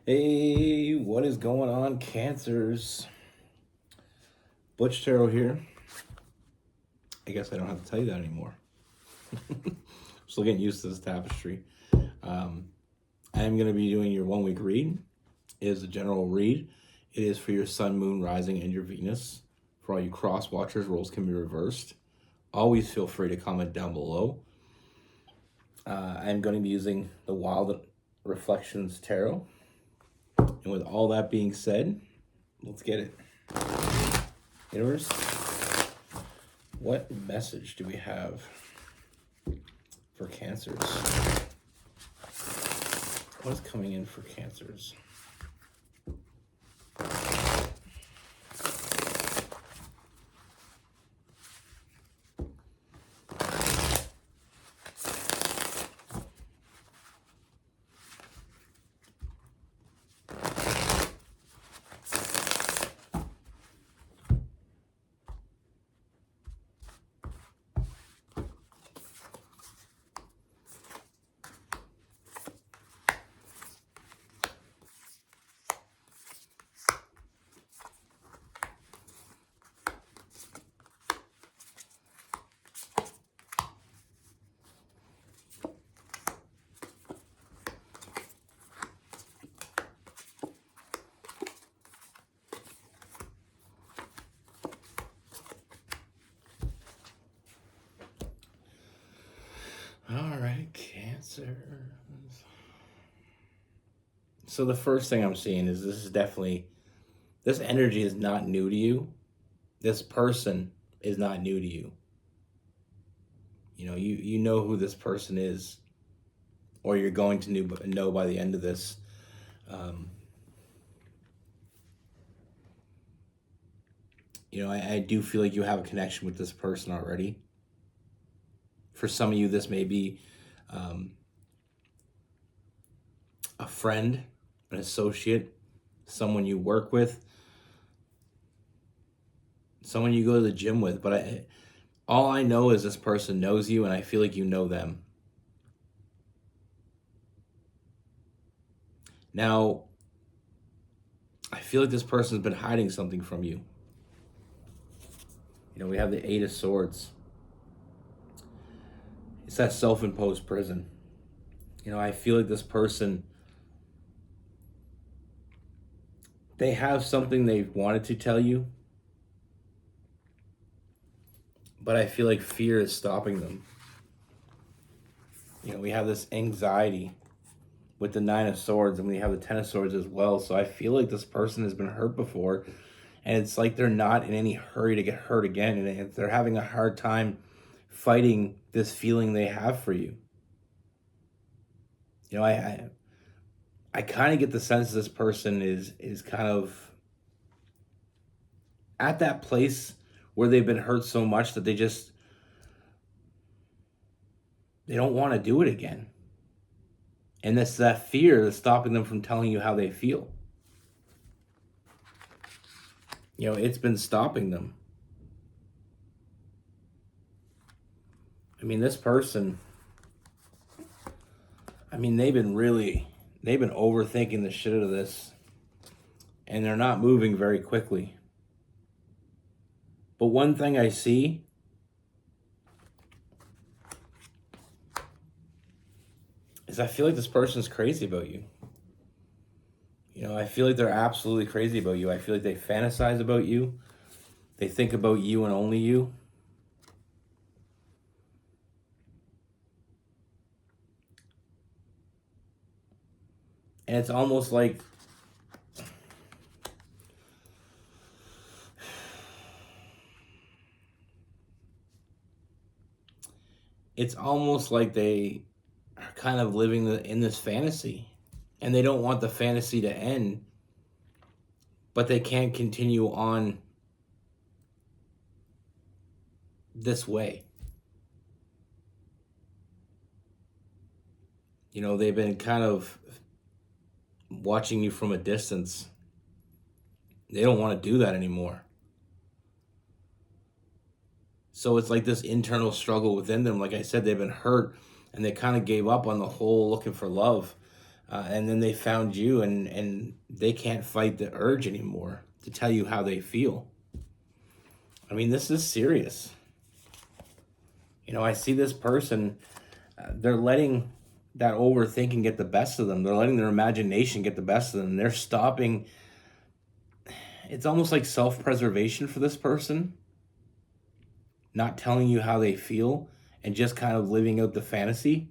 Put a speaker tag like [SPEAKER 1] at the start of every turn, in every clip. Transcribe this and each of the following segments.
[SPEAKER 1] Hey, what is going on, Cancers? Butch Tarot here. I guess I don't have to tell you that anymore. Still getting used to this tapestry. I am going to be doing your 1 week read. It is a general read. It is for your sun, moon, rising, and your Venus. For all you cross watchers, roles can be reversed. Always feel free to comment down below. I am going to be using the Wild Reflections Tarot. And with all that being said, let's get it. Universe, what message do we have for Cancers? What is coming in for Cancers? All right, Cancers. So the first thing I'm seeing is this energy is not new to you. This person is not new to you. You know, you know who this person is, or you're going to know by the end of this. I do feel like you have a connection with this person already. For some of you, this may be a friend, an associate, someone you work with, someone you go to the gym with. But all I know is this person knows you, and I feel like you know them. Now, I feel like this person's been hiding something from you. You know, we have the Eight of Swords. It's that self-imposed prison. You know, I feel like this person, they have something they've wanted to tell you, but I feel like fear is stopping them. You know, we have this anxiety with the Nine of Swords, and we have the Ten of Swords as well. So I feel like this person has been hurt before, and it's like they're not in any hurry to get hurt again, and they're having a hard time fighting this feeling they have for you. You know, I kind of get the sense this person is kind of at that place where they've been hurt so much that they don't want to do it again. And that's that fear that's stopping them from telling you how they feel. You know, it's been stopping them. I mean, this person, they've been overthinking the shit out of this, and they're not moving very quickly. But one thing I see is I feel like this person's crazy about you. You know, I feel like they're absolutely crazy about you. I feel like they fantasize about you. They think about you and only you. And it's almost like they are kind of living in this fantasy, and they don't want the fantasy to end, but they can't continue on this way. You know, they've been kind of watching you from a distance. They don't want to do that anymore. So it's like this internal struggle within them. Like I said, they've been hurt, and they kind of gave up on the whole looking for love. and then they found you, and they can't fight the urge anymore to tell you how they feel. I mean, this is serious. I see this person, they're letting that overthinking get the best of them. They're letting their imagination get the best of them. They're stopping. It's almost like self-preservation for this person, not telling you how they feel and just kind of living out the fantasy.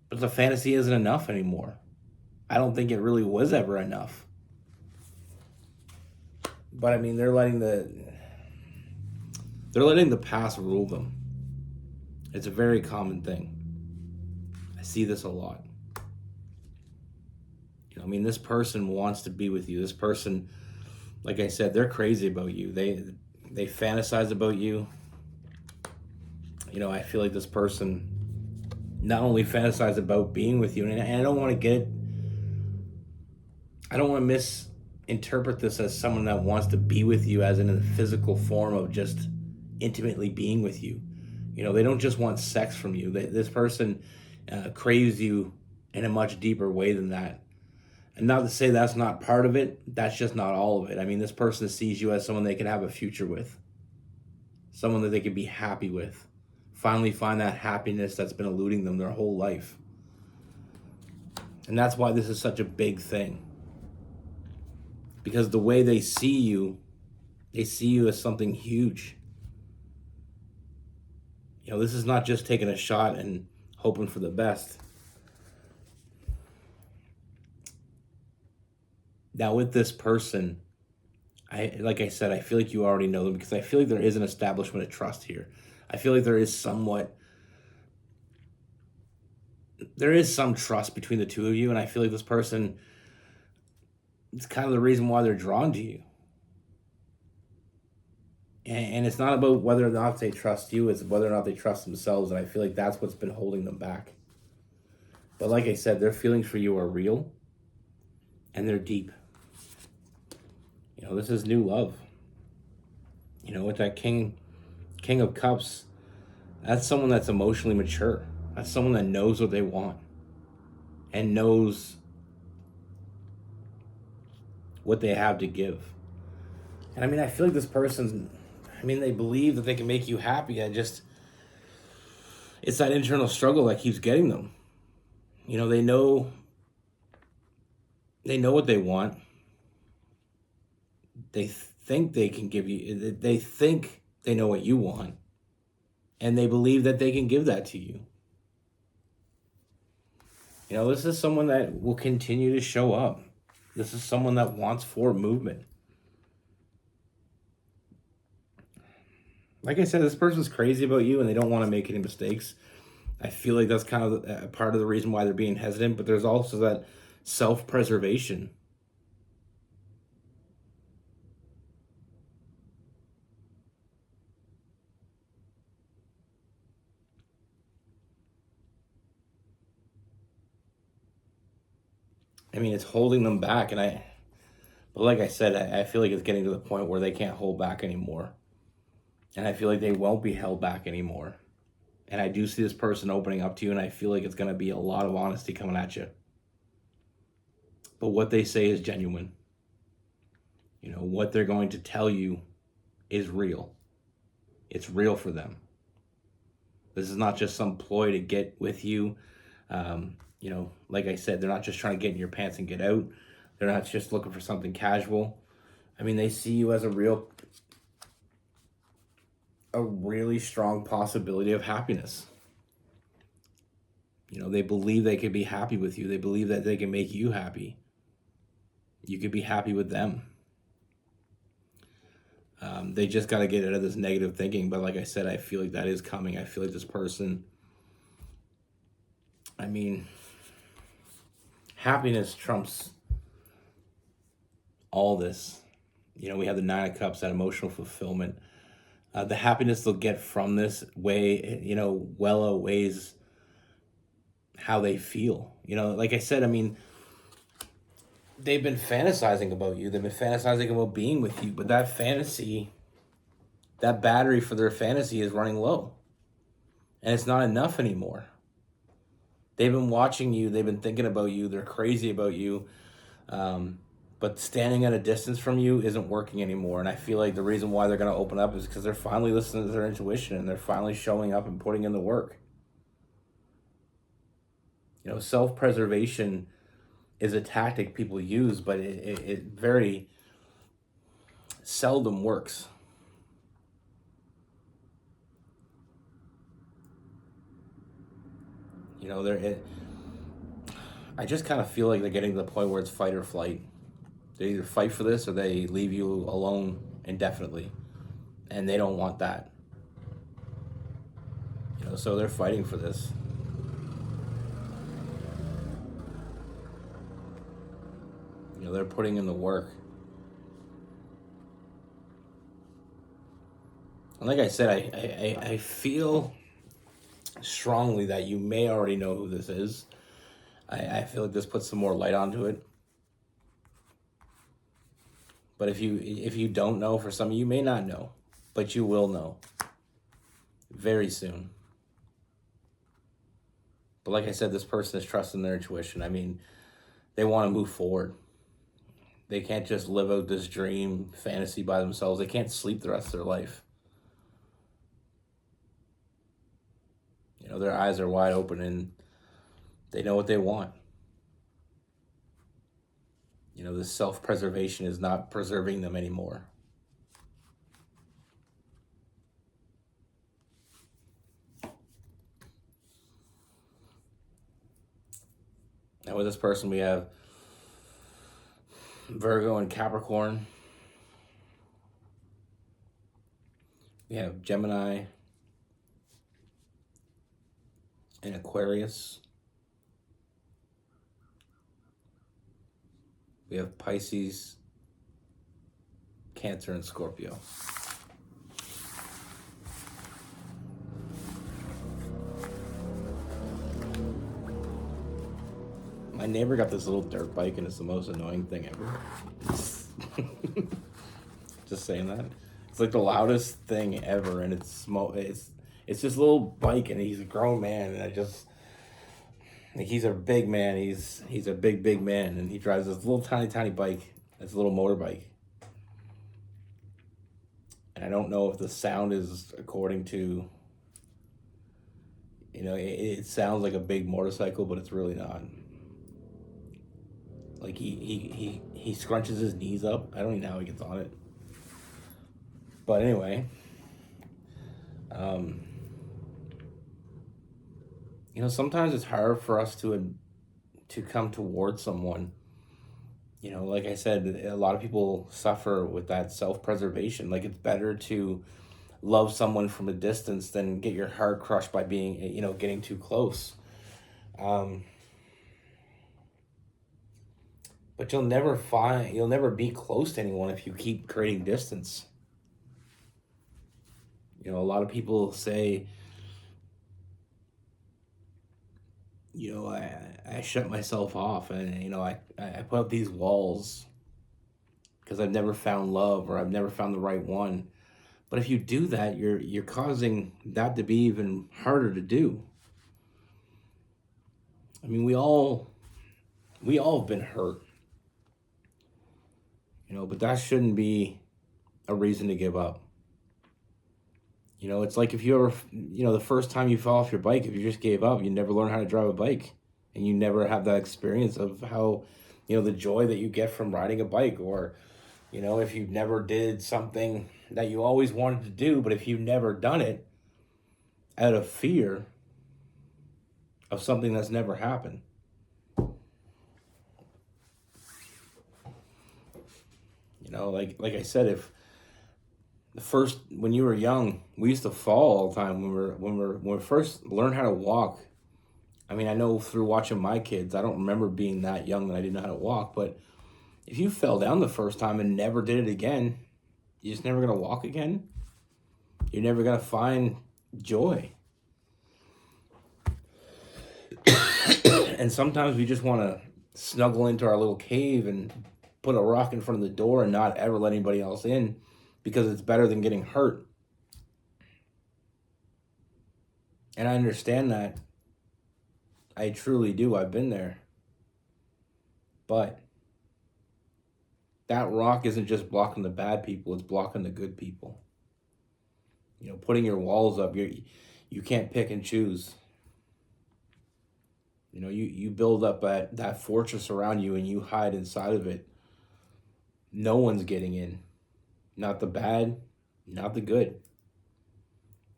[SPEAKER 1] But the fantasy isn't enough anymore. I don't think it really was ever enough. But I mean, they're letting the past rule them. It's a very common thing. I see this a lot. I mean, this person wants to be with you. This person, like I said, they're crazy about you. They fantasize about you. I feel like this person not only fantasizes about being with you, and I don't want to misinterpret this as someone that wants to be with you as in a physical form of just intimately being with you. They don't just want sex from you. This person craves you in a much deeper way than that. And not to say that's not part of it, that's just not all of it. I mean, this person sees you as someone they can have a future with, someone that they can be happy with, finally find that happiness that's been eluding them their whole life. And that's why this is such a big thing. Because the way they see you as something huge. This is not just taking a shot and hoping for the best. Now with this person, like I said, I feel like you already know them, because I feel like there is an establishment of trust here. I feel like there is some trust between the two of you, and I feel like this person, it's kind of the reason why they're drawn to you. And it's not about whether or not they trust you, it's whether or not they trust themselves, and I feel like that's what's been holding them back. But like I said, their feelings for you are real, and they're deep. This is new love. With that King of Cups, that's someone that's emotionally mature. That's someone that knows what they want and knows what they have to give. And I mean, I feel like this person's, they believe that they can make you happy. It's that internal struggle that keeps getting them. They know what they want. They think they can give you, they think they know what you want, and they believe that they can give that to you. This is someone that will continue to show up. This is someone that wants forward movement. Like I said, this person's crazy about you and they don't want to make any mistakes. I feel like that's kind of a part of the reason why they're being hesitant, but there's also that self-preservation. I mean, it's holding them back, but like I said, I feel like it's getting to the point where they can't hold back anymore. And I feel like they won't be held back anymore. And I do see this person opening up to you, and I feel like it's going to be a lot of honesty coming at you. But what they say is genuine. What they're going to tell you is real. It's real for them. This is not just some ploy to get with you. Like I said, they're not just trying to get in your pants and get out. They're not just looking for something casual. I mean, they see you as a really strong possibility of happiness. They believe they could be happy with you. They believe that they can make you happy. You could be happy with them. They just got to get out of this negative thinking. But like I said, I feel like that is coming. I feel like this person, happiness trumps all this. We have the Nine of Cups, that emotional fulfillment. The happiness they'll get from this well outweighs how they feel. Like I said, they've been fantasizing about you. They've been fantasizing about being with you. But that fantasy, that battery for their fantasy is running low. And it's not enough anymore. They've been watching you. They've been thinking about you. They're crazy about you. But standing at a distance from you isn't working anymore. And I feel like the reason why they're going to open up is because they're finally listening to their intuition and they're finally showing up and putting in the work. You know, self-preservation is a tactic people use, but it very seldom works. You know, I just kind of feel like they're getting to the point where it's fight or flight. They either fight for this or they leave you alone indefinitely. And they don't want that. You know, so they're fighting for this. You know, they're putting in the work. And like I said, I feel strongly that you may already know who this is. I feel like this puts some more light onto it. But if you don't know, for some of you may not know, but you will know very soon. But like I said, this person is trusting their intuition. I mean, they want to move forward. They can't just live out this dream fantasy by themselves. They can't sleep the rest of their life. You know, their eyes are wide open and they know what they want. You know, this self-preservation is not preserving them anymore. Now with this person, we have Virgo and Capricorn. We have Gemini and Aquarius. We have Pisces, Cancer, and Scorpio. My neighbor got this little dirt bike and it's the most annoying thing ever. Just saying that. It's like the loudest thing ever, and it's just a little bike, and he's a grown man, and he's a big man. He's a big man, and he drives this little tiny bike. It's a little motorbike, and I don't know if the sound is according to. You know, it sounds like a big motorcycle, but it's really not. Like he scrunches his knees up. I don't even know how he gets on it. But anyway, you know, sometimes it's hard for us to come towards someone. You know, like I said, a lot of people suffer with that self-preservation. Like, it's better to love someone from a distance than get your heart crushed by being, you know, getting too close. But you'll never be close to anyone if you keep creating distance. You know, a lot of people say, you know, I shut myself off, and, you know, I put up these walls because I've never found love or I've never found the right one. But if you do that, you're causing that to be even harder to do. I mean, we all have been hurt. You know, but that shouldn't be a reason to give up. You know, it's like if you ever, you know, the first time you fall off your bike, if you just gave up, you never learn how to drive a bike. And you never have that experience of how, you know, the joy that you get from riding a bike. Or, you know, if you never did something that you always wanted to do, but if you've never done it out of fear of something that's never happened. You know, like I said, if when you were young, we used to fall all the time when we first learned how to walk. I mean, I know through watching my kids, I don't remember being that young that I didn't know how to walk, but if you fell down the first time and never did it again, you're just never going to walk again. You're never going to find joy. And sometimes we just want to snuggle into our little cave and put a rock in front of the door and not ever let anybody else in, because it's better than getting hurt. And I understand that. I truly do. I've been there. But that rock isn't just blocking the bad people, it's blocking the good people. You know, putting your walls up, you can't pick and choose. You know, you build up that fortress around you and you hide inside of it. No one's getting in. Not the bad, not the good.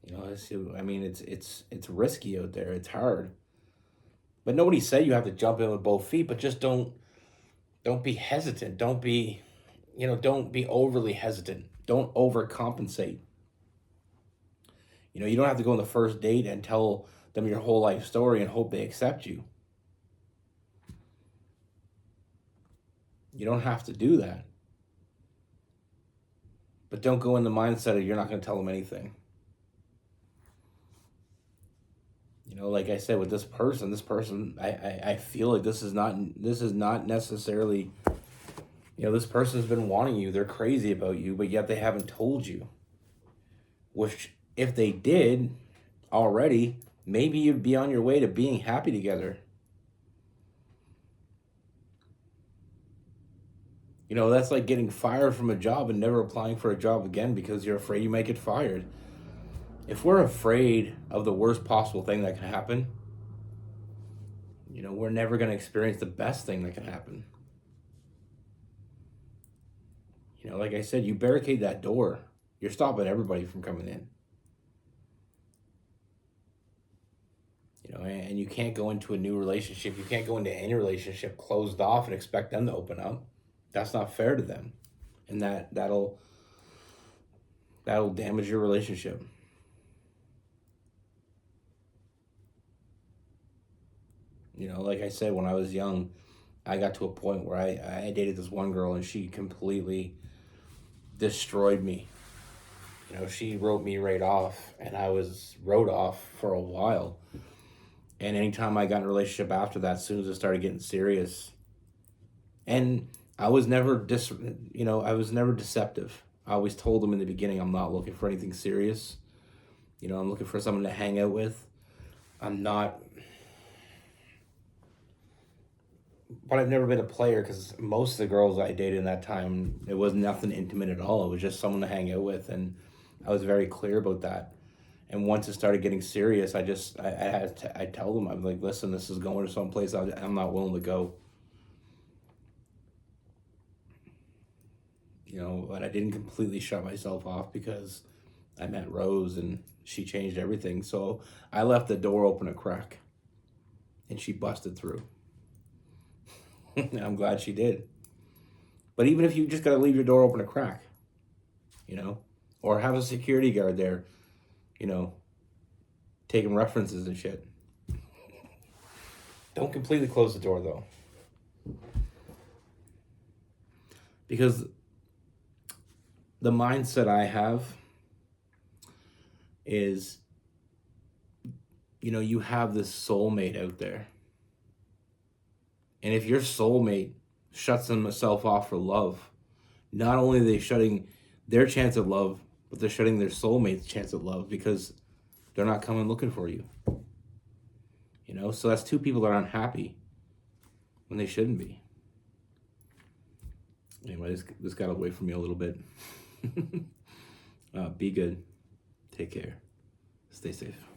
[SPEAKER 1] You know, I mean, it's risky out there. It's hard. But nobody said you have to jump in with both feet, but just don't be hesitant. Don't be overly hesitant. Don't overcompensate. You know, you don't have to go on the first date and tell them your whole life story and hope they accept you. You don't have to do that. But don't go in the mindset of you're not going to tell them anything. You know, like I said, with this person, I feel like this is not necessarily, you know, this person's been wanting you. They're crazy about you, but yet they haven't told you. Which, if they did already, maybe you'd be on your way to being happy together. You know, that's like getting fired from a job and never applying for a job again because you're afraid you might get fired. If we're afraid of the worst possible thing that can happen, you know, we're never going to experience the best thing that can happen. You know, like I said, you barricade that door, you're stopping everybody from coming in. You know, and you can't go into a new relationship. You can't go into any relationship closed off and expect them to open up. That's not fair to them. And that'll damage your relationship. You know, like I said, when I was young, I got to a point where I dated this one girl and she completely destroyed me. You know, she wrote me right off and I was wrote off for a while. And anytime I got in a relationship after that, as soon as it started getting serious, and I was never I was never deceptive. I always told them in the beginning, I'm not looking for anything serious. You know, I'm looking for someone to hang out with. I'm not, but I've never been a player because most of the girls I dated in that time, it was nothing intimate at all. It was just someone to hang out with, and I was very clear about that. And once it started getting serious, I tell them, I'm like, listen, this is going to some place I'm not willing to go. You know, but I didn't completely shut myself off because I met Rose and she changed everything. So I left the door open a crack and she busted through. And I'm glad she did. But even if you just got to leave your door open a crack, you know, or have a security guard there, you know, taking references and shit. Don't completely close the door though. Because the mindset I have is, you know, you have this soulmate out there. And if your soulmate shuts themselves off for love, not only are they shutting their chance of love, but they're shutting their soulmate's chance of love because they're not coming looking for you. You know, so that's two people that aren't happy when they shouldn't be. Anyway, this got away from me a little bit. Be good. Take care. Stay safe.